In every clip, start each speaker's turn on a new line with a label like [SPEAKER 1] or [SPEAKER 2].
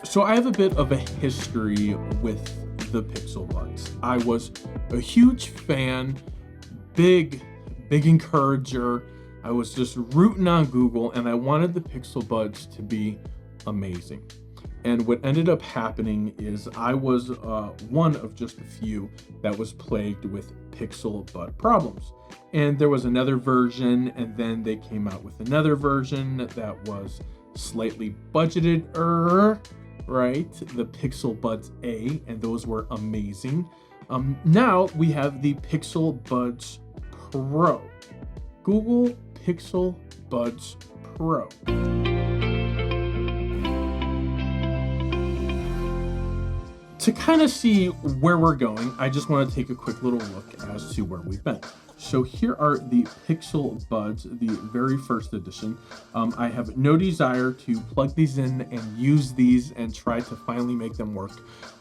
[SPEAKER 1] So I have a bit of a history with the Pixel Buds. I was a huge fan, big encourager. I was just rooting on Google, and I wanted the Pixel Buds to be amazing. And what ended up happening is I was one of just a few that was plagued with Pixel Bud problems. And there was another version, and then they came out with another version that was slightly budgeted, right? The Pixel Buds A, and those were amazing. Now we have the Pixel Buds Pro. Google Pixel Buds Pro. To kind of see where we're going, I just want to take a quick little look as to where we've been. So here are the Pixel Buds, the very first edition. I have no desire to plug these in and use these and try to finally make them work.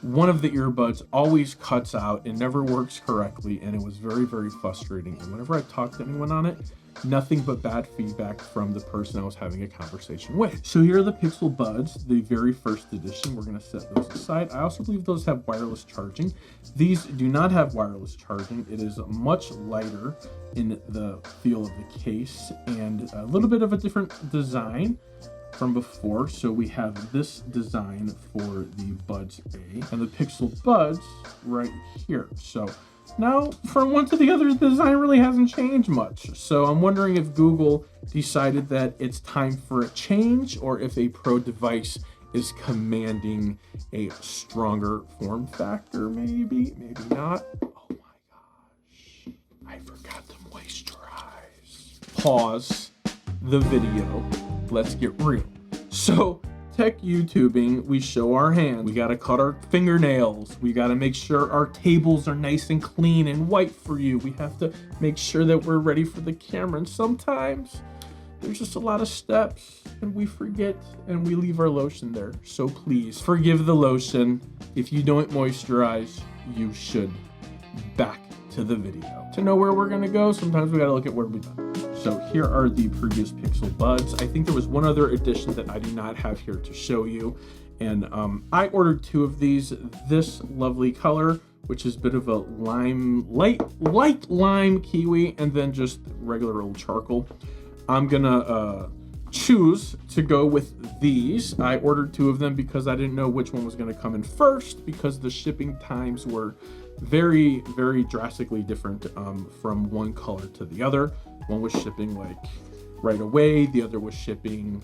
[SPEAKER 1] One of the earbuds always cuts out and never works correctly, and it was very frustrating. And whenever I talked to anyone on it, nothing but bad feedback from the person I was having a conversation with. So here are the Pixel Buds, the very first edition. We're going to set those aside. I also believe those have wireless charging. These do not have wireless charging. It is much lighter in the feel of the case and a little bit of a different design from before. So we have this design for the Buds A and the Pixel Buds right here. So now, from one to the other, the design really hasn't changed much. So I'm wondering if Google decided that it's time for a change, or if a Pro device is commanding a stronger form factor, maybe not. Oh my gosh, I forgot to moisturize. Pause the video. Let's get real. So, tech YouTubing, we show our hands, we gotta cut our fingernails, we gotta make sure our tables are nice and clean and white for you. We have to make sure that we're ready for the camera, and sometimes there's just a lot of steps and we forget and we leave our lotion there. So please forgive the lotion. If you don't moisturize, you should. Back to the video. To know where we're gonna go, sometimes we gotta look at where we've been. So here are the previous Pixel Buds. I think there was one other edition that I do not have here to show you. And I ordered two of these. This lovely color, which is a bit of a light lime kiwi, and then just regular old charcoal. I'm gonna choose to go with these. I ordered two of them because I didn't know which one was gonna come in first, because the shipping times were very drastically different from one color to the other. One was shipping like right away, the other was shipping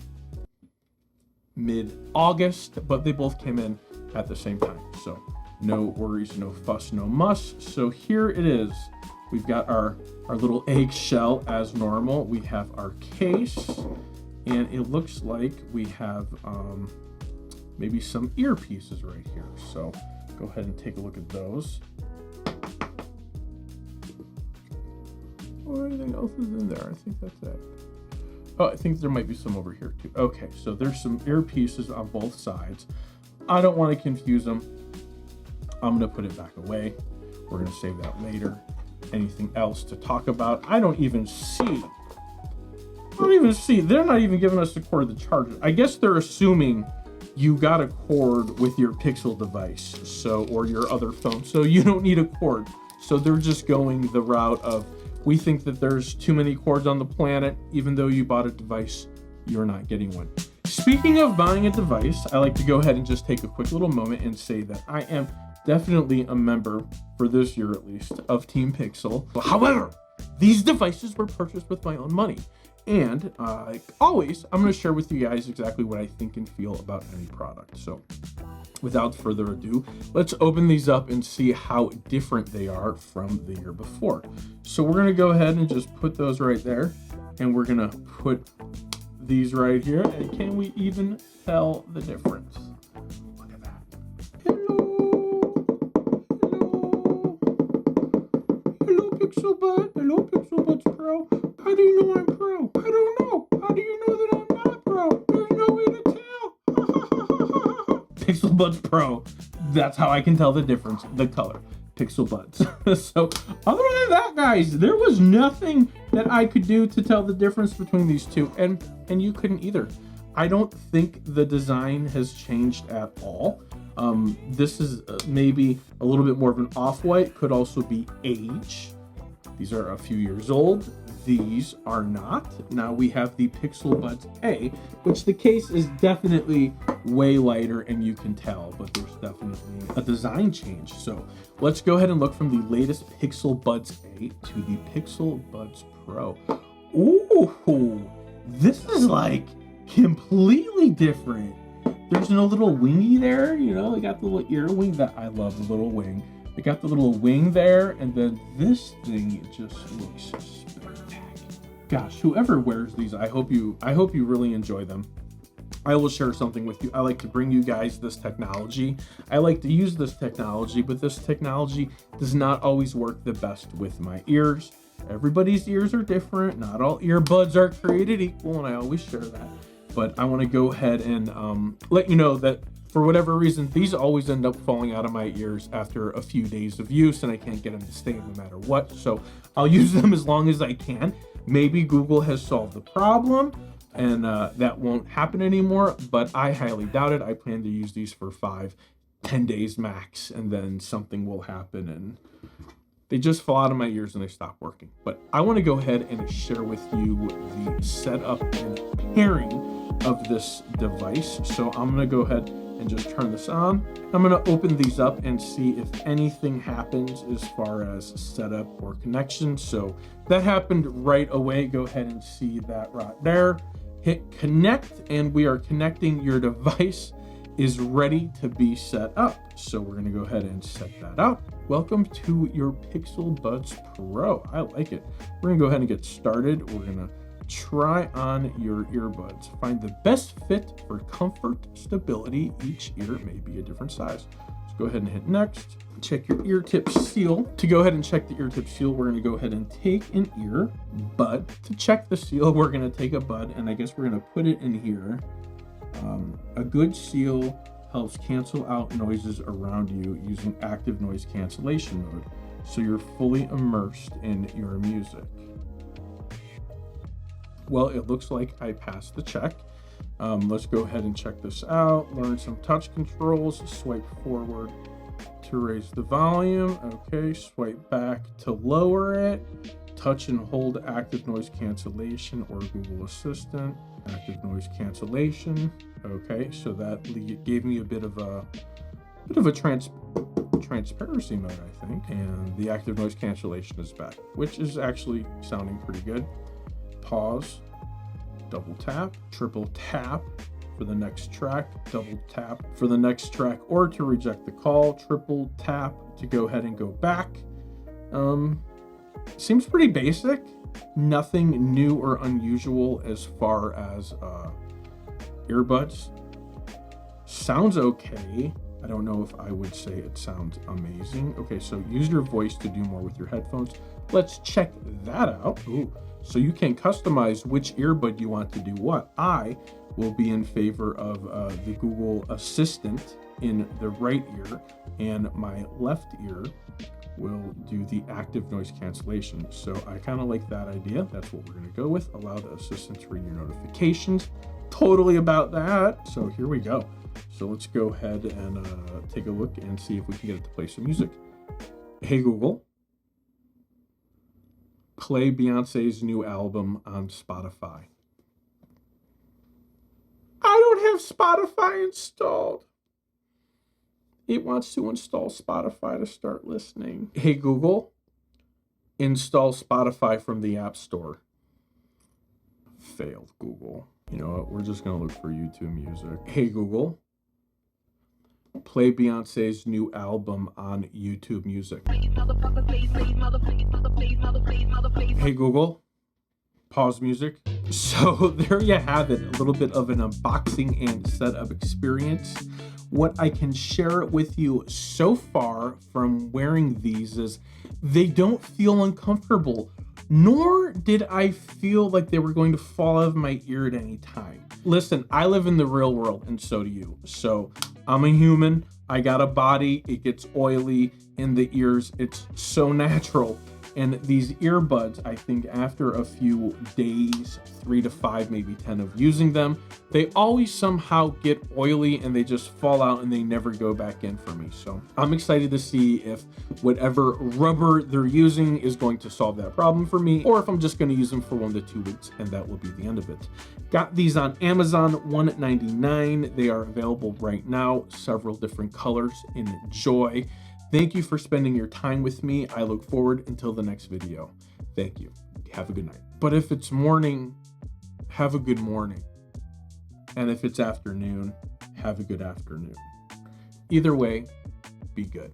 [SPEAKER 1] mid-August, but they both came in at the same time. So no worries, no fuss, no muss. So here it is. We've got our little eggshell as normal. We have our case, and it looks like we have maybe some earpieces right here. So go ahead and take a look at those. Or anything else is in there? I think that's it. Oh, I think there might be some over here too. Okay, so there's some earpieces on both sides. I don't want to confuse them. I'm gonna put it back away. We're gonna save that later. Anything else to talk about? I don't even see. They're not even giving us the cord of the charger. I guess they're assuming you got a cord with your Pixel device, so, or your other phone, so you don't need a cord. So they're just going the route of, we think that there's too many cords on the planet. Even though you bought a device, you're not getting one. Speaking of buying a device, I like to go ahead and just take a quick little moment and say that I am definitely a member, for this year at least, of Team Pixel. However, these devices were purchased with my own money. And like always, I'm going to share with you guys exactly what I think and feel about any product. So without further ado, let's open these up and see how different they are from the year before. So we're going to go ahead and just put those right there. And we're going to put these right here. And can we even tell the difference? Look at that. Hello Pixel Bud. Hello Pixel Buds Pro. How do you know I'm pro? I don't know. How do you know that I'm not pro? There's no way to tell. Pixel Buds Pro. That's how I can tell the difference. The color. Pixel Buds. So other than that, guys, there was nothing that I could do to tell the difference between these two, and you couldn't either. I don't think the design has changed at all. This is maybe a little bit more of an off-white, could also be age. These are a few years old. These are not. Now we have the Pixel Buds A, which the case is definitely way lighter and you can tell, but there's definitely a design change. So let's go ahead and look from the latest Pixel Buds A to the Pixel Buds Pro. Ooh, this is like completely different. There's no little wingy there, you know, they got the little ear wing that I love, the little wing. They got the little wing there, and then this thing just looks spectacular. Gosh, whoever wears these, I hope you really enjoy them. I will share something with you. I like to bring you guys this technology. I like to use this technology, but this technology does not always work the best with my ears. Everybody's ears are different. Not all earbuds are created equal, and I always share that. But I want to go ahead and let you know that for whatever reason, these always end up falling out of my ears after a few days of use, and I can't get them to stay no matter what. So I'll use them as long as I can. Maybe Google has solved the problem and that won't happen anymore, but I highly doubt it. I plan to use these for 5-10 days max, and then something will happen and they just fall out of my ears and they stop working. But I want to go ahead and share with you the setup and pairing of this device. So I'm going to go ahead and just turn this on. I'm going to open these up and see if anything happens as far as setup or connection. So that happened right away. Go ahead and see that right there. Hit connect, and we are connecting. Your device is ready to be set up. So we're going to go ahead and set that up. Welcome to your Pixel Buds Pro. I like it. We're going to go ahead and get started. We're going to try on your earbuds. Find the best fit for comfort, stability. Each ear may be a different size. Let's go ahead and hit next. Check your ear tip seal. To go ahead and check the ear tip seal, we're going to go ahead and take an ear bud. To check the seal, we're going to take a bud, and I guess we're going to put it in here. A good seal helps cancel out noises around you using active noise cancellation mode, so you're fully immersed in your music. Well, it looks like I passed the check. Let's go ahead and check this out. Learn some touch controls. Swipe forward to raise the volume. Okay, swipe back to lower it. Touch and hold active noise cancellation or Google Assistant. Active noise cancellation. Okay, so that gave me a bit of a transparency mode, I think. And the active noise cancellation is back, which is actually sounding pretty good. Pause, double tap, triple tap for the next track, double tap for the next track, or to reject the call, triple tap to go ahead and go back. Seems pretty basic. Nothing new or unusual as far as earbuds. Sounds okay. I don't know if I would say it sounds amazing. Okay, so use your voice to do more with your headphones. Let's check that out. Ooh. So you can customize which earbud you want to do what. I will be in favor of the Google Assistant in the right ear, and my left ear will do the active noise cancellation. So I kind of like that idea. That's what we're going to go with. Allow the assistant to read your notifications. Totally about that. So here we go. So let's go ahead and take a look and see if we can get it to play some music. Hey Google, play Beyonce's new album on Spotify. I don't have Spotify installed. It wants to install Spotify to start listening. Hey Google, install Spotify from the App Store. Failed, Google. You know what? We're just going to look for YouTube music. Hey Google, play Beyonce's new album on YouTube Music. Hey Google, pause music. So there you have it, a little bit of an unboxing and setup experience. What I can share with you so far from wearing these is they don't feel uncomfortable, nor did I feel like they were going to fall out of my ear at any time. Listen, I live in the real world, and so do you. So I'm a human. I got a body. It gets oily in the ears. It's so natural. And these earbuds, I think after a few days, 3 to 5, maybe 10 of using them, they always somehow get oily and they just fall out and they never go back in for me. So I'm excited to see if whatever rubber they're using is going to solve that problem for me, or if I'm just going to use them for 1 to 2 weeks and that will be the end of it. Got these on Amazon, $1.99. They are available right now, several different colors. Enjoy. Thank you for spending your time with me. I look forward until the next video. Thank you. Have a good night. But if it's morning, have a good morning. And if it's afternoon, have a good afternoon. Either way, be good.